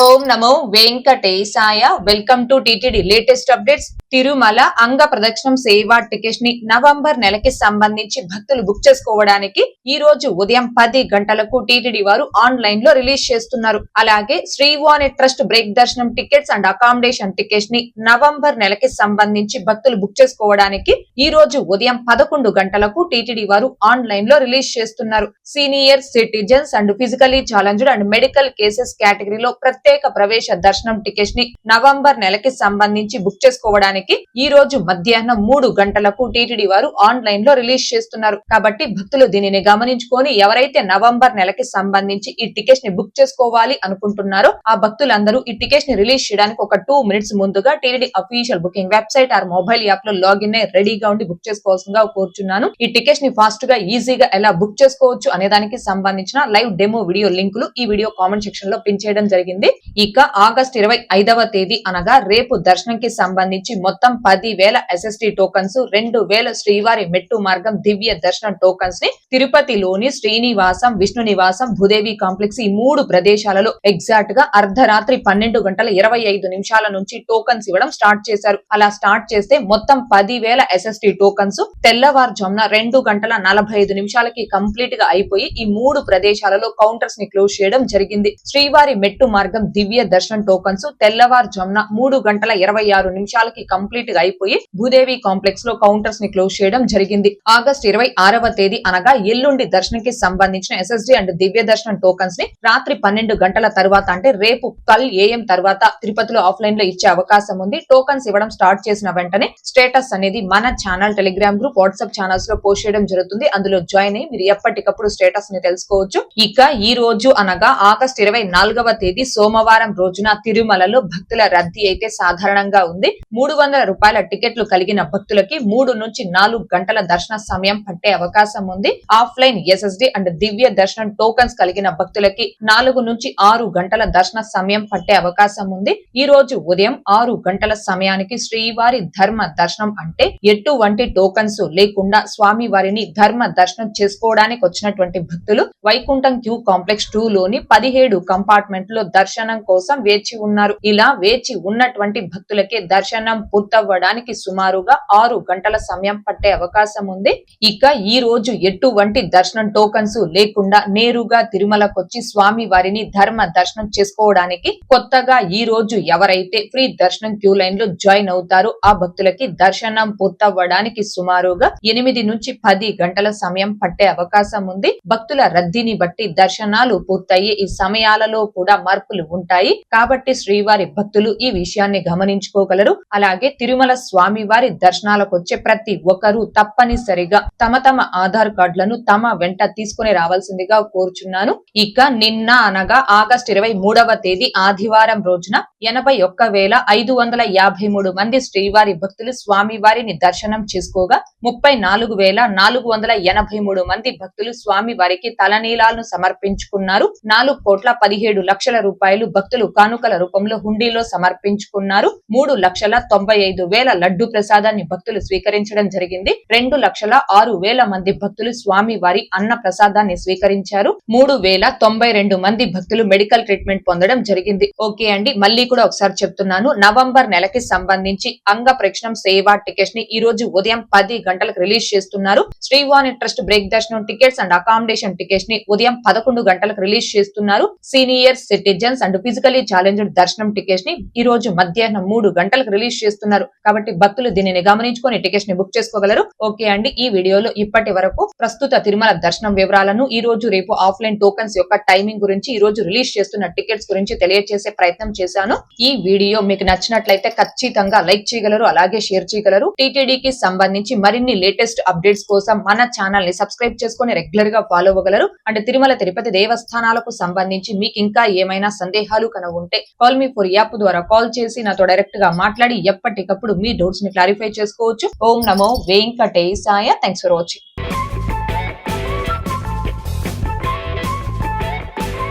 Om Namo Venkatesaya. Welcome to TTD latest updates. Tirumala అంగ ప్రదక్షిణం సేవా టికెట్స్ ని నవంబర్ నెలకి సంబంధించి భక్తులు బుక్ చేసుకోవడానికి ఈ రోజు ఉదయం 10 గంటలకు టిటిడి వారు ఆన్లైన్ లో రిలీజ్ చేస్తున్నారు. అలాగే శ్రీవాణి ట్రస్ట్ బ్రేక్ దర్శనం టికెట్స్ అండ్ అకామిడేషన్ టికెట్స్ ని నవంబర్ నెలకి సంబంధించి భక్తులు బుక్ చేసుకోవడానికి ఈ రోజు ఉదయం 11 గంటలకు టిటిడి వారు ఆన్లైన్ లో రిలీజ్ చేస్తున్నారు. Senior citizens and physically challenged and medical cases కేటగిరీలో ప్రత్యేక ప్రవేశ దర్శనం టికెట్స్ ని నవంబర్ నెలకి సంబంధించి బుక్ చేసుకోవడానికి ఈ రోజు మధ్యాహ్నం 3 గంటలకు టిటిడి వారు ఆన్లైన్ లో రిలీజ్ చేస్తున్నారు. కాబట్టి భక్తులు దీనిని గమనించుకొని ఎవరైతే నవంబర్ నెలకి సంబంధించి ఈ టికెట్స్ ని బుక్ చేసుకోవాలి అనుకుంటున్నారో ఆ భక్తులందరూ ఈ టికెట్స్ ని రిలీజ్ చేయడానికి ఒక 2 మినిట్స్ ముందుగా TTD official booking website or mobile app లో లాగిన్ అయి రెడీగా ఉండి బుక్ చేసుకోవాల్సిందిగా కోరుచున్నాను. ఈ టికెట్స్ ని ఫాస్ట్ గా ఈజీగా ఎలా బుక్ చేసుకోవచ్చు అనే దానికి సంబంధించిన లైవ్ డెమో వీడియో లింకులు ఈ వీడియో కామెంట్ సెక్షన్ లో పిన్ చేయడం జరిగింది. ఇక ఆగస్టు 25వ తేదీ అనగా రేపు దర్శనంకి సంబంధించి మొత్తం 10,000 SST టోకన్స్, 2,000 శ్రీవారి మెట్టు మార్గం దివ్య దర్శనం టోకన్స్ ని తిరుపతిలోని శ్రీనివాసం, విష్ణు నివాసం, భూదేవి కాంప్లెక్స్ ఈ 3 ప్రదేశాలలో ఎగ్జాక్ట్ గా అర్ధరాత్రి 12:25 నుంచి టోకన్స్ ఇవ్వడం స్టార్ట్ చేశారు. అలా స్టార్ట్ చేస్తే మొత్తం 10,000 SST టోకన్స్ తెల్లవారుజామున 2:45 కంప్లీట్ గా అయిపోయి ఈ 3 ప్రదేశాలలో కౌంటర్స్ ని క్లోజ్ చేయడం జరిగింది. శ్రీవారి మెట్టు మార్గం దివ్య దర్శనం టోకన్స్ తెల్లవారుజామున 3:26 కంప్లీట్ గా అయిపోయి భూదేవి కాంప్లెక్స్ లో కౌంటర్స్ ని క్లోజ్ చేయడం జరిగింది. ఆగస్టు 26వ తేదీ అనగా ఎల్లుండి దర్శనంకి సంబంధించిన SSD అండ్ దివ్య దర్శనం టోకన్స్ ని రాత్రి 12 గంటల తర్వాత అంటే రేపు 12 AM తర్వాత తిరుపతిలో ఆఫ్లైన్ లో ఇచ్చే అవకాశం ఉంది. టోకన్స్ ఇవ్వడం స్టార్ట్ చేసిన వెంటనే స్టేటస్ అనేది మన channel, Telegram group, WhatsApp channels లో పోస్ట్ చేయడం జరుగుతుంది. అందులో జాయిన్ అయ్యి మీరు ఎప్పటికప్పుడు స్టేటస్ ని తెలుసుకోవచ్చు. ఇక ఈ రోజు అనగా ఆగస్టు 24వ తేదీ సోమవారం రోజున తిరుమలలో భక్తుల రద్దీ అయితే సాధారణంగా ఉంది. 300 రూపాయల టికెట్లు కలిగిన భక్తులకి 3 నుంచి 4 గంటల దర్శన సమయం పట్టే అవకాశం ఉంది. ఆఫ్లైన్ SSD అండ్ దివ్య దర్శనం టోకన్స్ కలిగిన భక్తులకి 4 నుంచి 6 గంటల దర్శన సమయం పట్టే అవకాశం ఉంది. ఈ రోజు ఉదయం 6 గంటల సమయానికి శ్రీవారి ధర్మ దర్శనం అంటే ఎటువంటి టోకన్స్ లేకుండా స్వామి వారిని ధర్మ దర్శనం చేసుకోవడానికి వచ్చినటువంటి భక్తులు వైకుంఠం క్యూ కాంప్లెక్స్ 2 లోని 17 కంపార్ట్మెంట్ లో దర్శనం కోసం వేచి ఉన్నారు. ఇలా వేచి ఉన్నటువంటి భక్తులకే దర్శనం పూర్తవ్వడానికి సుమారుగా 6 గంటల సమయం పట్టే అవకాశం ఉంది. ఇక ఈ రోజు ఎటువంటి దర్శనం టోకన్స్ లేకుండా నేరుగా తిరుమలకొచ్చి స్వామి వారిని ధర్మ దర్శనం చేసుకోవడానికి కొత్తగా ఈ రోజు ఎవరైతే ఫ్రీ దర్శనం క్యూ లైన్ లో జాయిన్ అవుతారో ఆ భక్తులకి దర్శనం పూర్తవ్వడానికి సుమారుగా 8 నుంచి 10 గంటల సమయం పట్టే అవకాశం ఉంది. భక్తుల రద్దీని బట్టి దర్శనాలు పూర్తయ్యే ఈ సమయాలలో కూడా మార్పులు ఉంటాయి. కాబట్టి శ్రీవారి భక్తులు ఈ విషయాన్ని గమనించుకోగలరు. అలాగే తిరుమల స్వామి వారి దర్శనాలకు వచ్చే ప్రతి ఒక్కరూ తప్పనిసరిగా తమ ఆధార్ కార్డులను తమ వెంట తీసుకుని రావాల్సిందిగా కోరుచున్నాను. ఇక నిన్న అనగా ఆగస్టు 23వ తేదీ ఆదివారం రోజున 81,553 మంది శ్రీవారి భక్తులు స్వామి వారిని దర్శనం చేసుకోగా 34,483 మంది భక్తులు స్వామి వారికి తలనీలాలను సమర్పించుకున్నారు. 4,17,00,000 రూపాయలు భక్తులు కానుకల రూపంలో హుండీలో సమర్పించుకున్నారు. 3,95,000 లడ్డు ప్రసాదాన్ని భక్తులు స్వీకరించడం జరిగింది. 2,06,000 మంది భక్తులు స్వామి వారి అన్న ప్రసాదాన్ని స్వీకరించారు. 3,092 మంది భక్తులు మెడికల్ ట్రీట్మెంట్ పొందడం జరిగింది. ఓకే అండి, మళ్ళీ కూడా ఒకసారి చెప్తున్నాను. నవంబర్ నెలకి సంబంధించి అంగ ప్రదక్షిణం సేవా టికెట్స్ ని ఈ రోజు ఉదయం 10 గంటలకు రిలీజ్ చేస్తున్నారు. శ్రీవాణి ట్రస్ట్ బ్రేక్ దర్శనం టికెట్స్ అండ్ అకామిడేషన్ టికెట్స్ ని ఉదయం 11 గంటలకు రిలీజ్ చేస్తున్నారు. Senior citizens and physically challenged దర్శనం టికెట్స్ ని ఈ రోజు మధ్యాహ్నం 3 గంటలకు రిలీజ్ చేస్తున్నారు. కాబట్టి భక్తులు దీనిని గమనించుకొని టికెట్స్ ని బుక్ చేసుకోగలరు. ఓకే అండి, ఈ వీడియోలో ఇప్పటి వరకు ప్రస్తుత తిరుమల దర్శనం వివరాలను, ఈ రోజు రేపు ఆఫ్లైన్ టోకన్స్ యొక్క టైమింగ్ గురించి, ఈ రోజు రిలీజ్ చేస్తున్న టికెట్స్ గురించి తెలియజేసే ప్రయత్నం చేశాను. ఈ వీడియో మీకు నచ్చినట్లయితే ఖచ్చితంగా లైక్ చేయగలరు, అలాగే షేర్ చేయగలరు. టీటీడీకి సంబంధించి మరిన్ని లేటెస్ట్ అప్డేట్స్ కోసం మన ఛానల్ ని సబ్స్క్రైబ్ చేసుకుని రెగ్యులర్ గా ఫాలో అవ్వగలరు. అంటే తిరుమల తిరుపతి దేవస్థానాలకు సంబంధించి మీకు ఇంకా ఏమైనా సందేహాలు ఉంటే కాల్ మీ ఫర్ యాప్ ద్వారా కాల్ చేసి నాతో డైరెక్ట్ గా మాట్లాడి ఎప్పటికప్పుడు మీ డౌట్స్ ని క్లారిఫై చేసుకోవచ్చు. ఓం నమో వెంకటేశాయ. Thanks for watching.